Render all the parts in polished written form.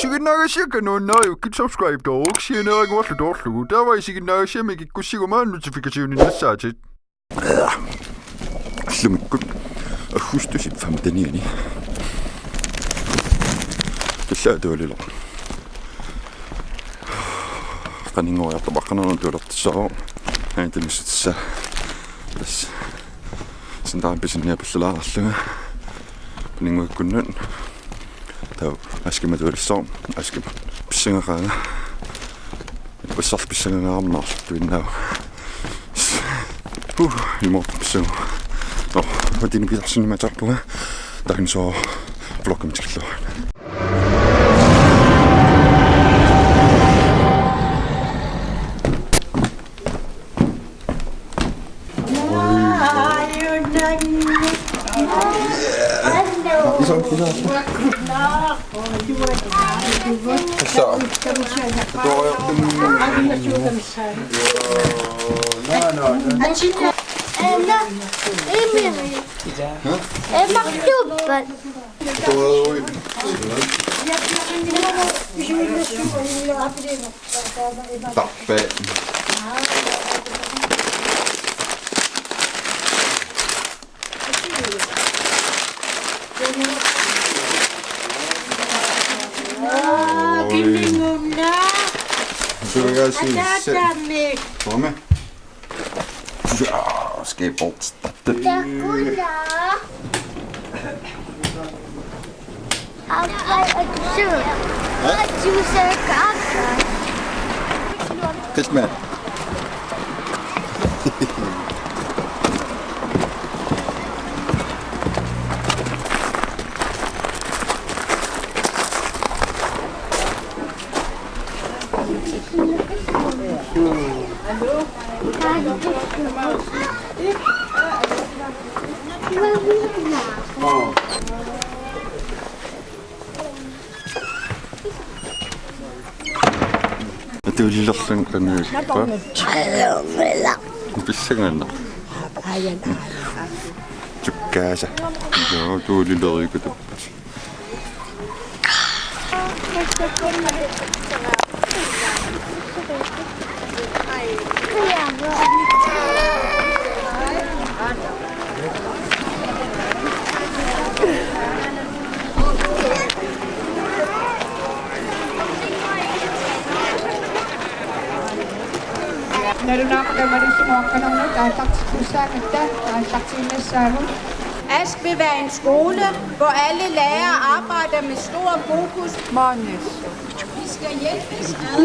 Siginnaagasiaka nuunnaariukki subscribe toruksianeeriguarlu taavaisiginnaagasiamik ikkussigumaan notifikasiuninnassaatit allumikku aggustusit 15. Kessaatuulila qaninguartarpaqarnerun tuulertissaru aantanissutissa tas sintaan pisinniapallalaarluga paninguikkunnun tau askimatuulissaru askim pissingaqaaga passarpissangaqarnarlu tuinnau imort pissangu vatini pitarsinnimatarpuga takinso vlogkamtikilluan Komme. Ja, skateboardstøtte. Kæft med. Det er jo lille sådan Bissangana. Tukkaasa. Joo, tuo lille oikeutu. Ask vil være en skole, hvor alle lærere arbejder med stor fokus. Vi skal hjælpes ad.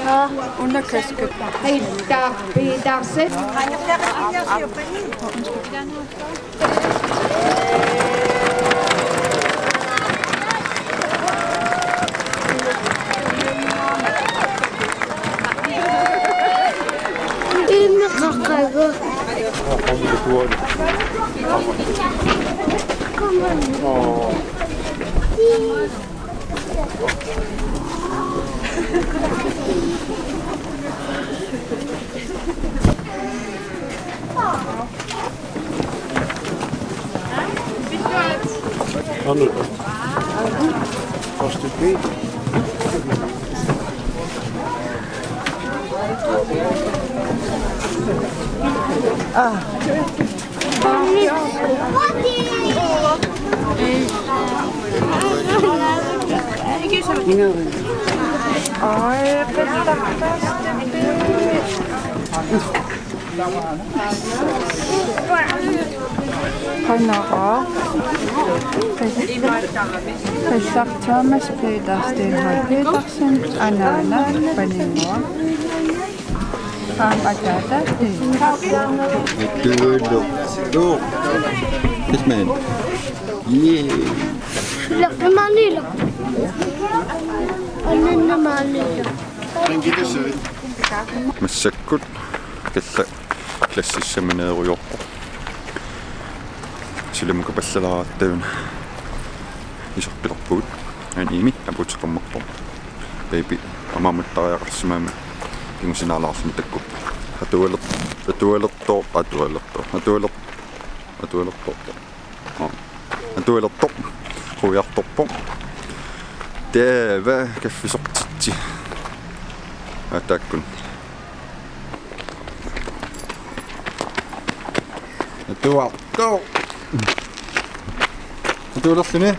Ja. Underkasket. Peter Sæt. Første B. Pesach Thomas Peter Stenhøj Petersen, Anna Banimor, Agata Du. Kæft med. Yeah. Lugter Manila. Anna Manila. Massakkut. Kalla klassissaminaeruyorpo. Silamuka passalaraаттavuna. Isorpilerpuut. Animi aputsakammarpo. Baby amammattariaqarsimaama. Kingusinaalaarsimi takkup. Atualertor. Atualertor. Ruiartorpo. Täävä kaffisortitsi. Atakkun. Tuo. Tuolla sinne.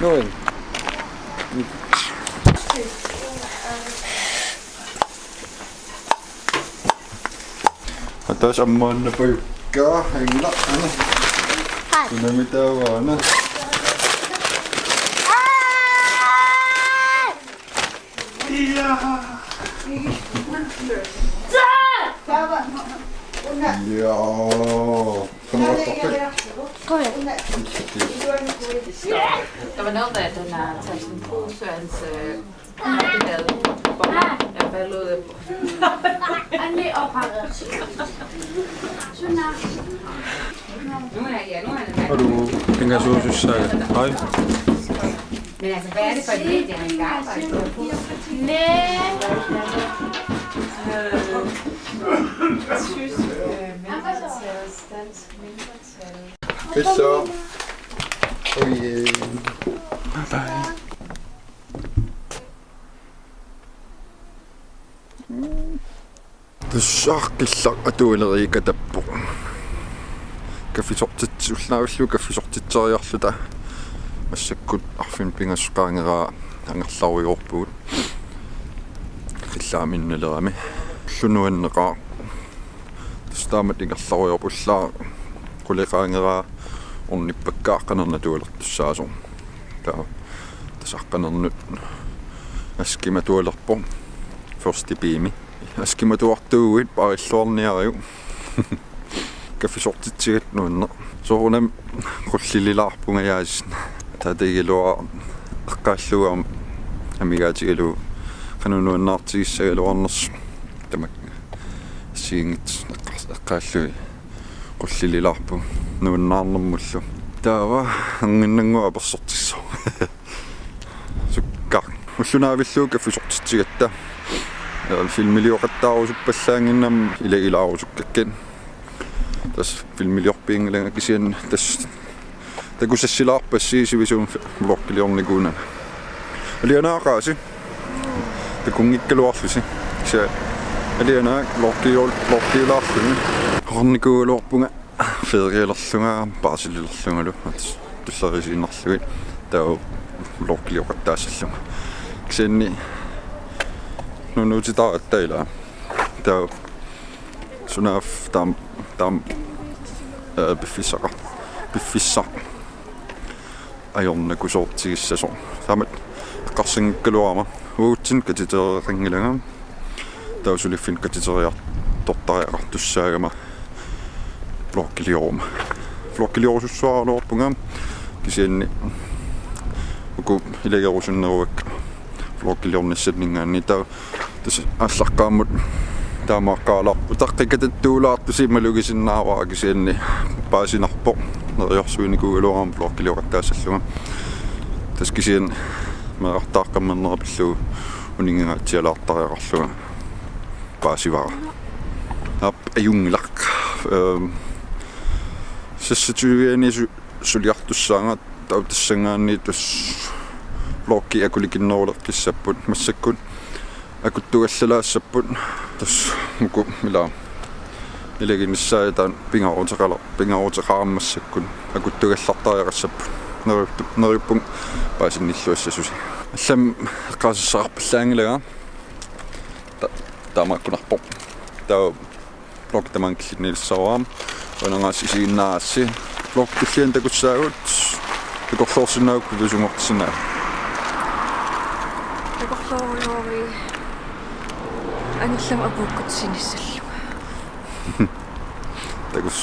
Noin. Atas amman paikkaa, engla. Kuna mitä vaan. Joo. Der var noget af den her tage sådan en pose, hans havde boller. Jeg faldt ud af. Har du pengasosussaga? Nej. Men altså, hvad er det for et medie, han skal arbejde på? Tysk mindretal, dansk mindretal. Så. Oj. Tussaqillaq atuileriikatappu. Kaffisortitsullaavullu kaffisortiteriarluta массаккут арфин пингасqaangeraa анgerlaruiorpugut qillaaminnalerami ллунуаннеqaa тустаамат ингерларуиорпуллаа qulеqaangeraa орниппаккааққанерна туалертуссаасо таа тасаққанернут аскиматуалерпо ферсти пими аскиматуартуугит париллуарниариу каффиsortitsigат нуанне соорунам qulлилилаарпунгаjaasisna таатигилуа эққааллугаам амигаатигалу канунуаннаартигиссагалуарнерс тамак сиингит эққааллуи qulлилилаарпу нуаннаарнэрмуллу таава ангиннангуа аперсортиссо суккар уллунаавиллуу каффиsortitsigатта филмилиоқаттаарусуппаллаангиннам илагилаарусуккаккан тас филмилиорпиингилага кисиан тас такусассилаарпассиисивисуун блоккилиорникуна алианаақааси такунгиккалуарлуси киса алианаак блоккилаарлуни хорникуулуорпунга федериалерлунгаа парсилилерлунгалу туллерисииннарлугит таа блоккилиоқаттаассаллунга кисианни нунуутитааттайла таа сунаф там биффиссаа ajornakusortigissaso tamat qarsinngikkaluarma uutsin katitereringilanga tausuliffin katitereartortariaqartussaagama flokkiliorsussuarluorpunga kisianni uku ilagerusunneruak flokkiliornissatningaanni taa tas алларqaammut таамааққааларпу таққикататтуулаартусималугисиннааваа кисианни паасинарпо нериорсуиникугалуарам блоккилиоқаттаассаллуга тас кисиан маартааққаммернерапиллуу унингигаатсиалаартариақарлуга паасивара ап аюнгилақ сассатуиани сулиартуссаанга таутассангаанни тас блокки акуликиннерулеққиссаппут массаккут акуттугаллалаассаппут тас муку мила илагинissаатаан пингаруутеқараммассаккун акуттугаллартариақассаппут нериппун паасинниллуассасуси аллам эққаасассаарпаллаангилага таамааккунарпо таа блок таманкиллиннилсараам онангаас исигиннаарасси блок киллиан такуссаагут такорлоорсинаакку висунгортсинаа Такорлоорюори ангиллам апуккутсиниссаллуга такус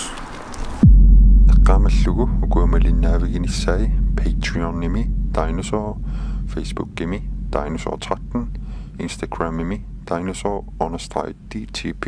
эққаамаллугу укуамалиннаавигиниссаи Patreon-ними Dinosaur, Facebook-ими Dinosaur 13, Instagram-ими Dinosaur_DTP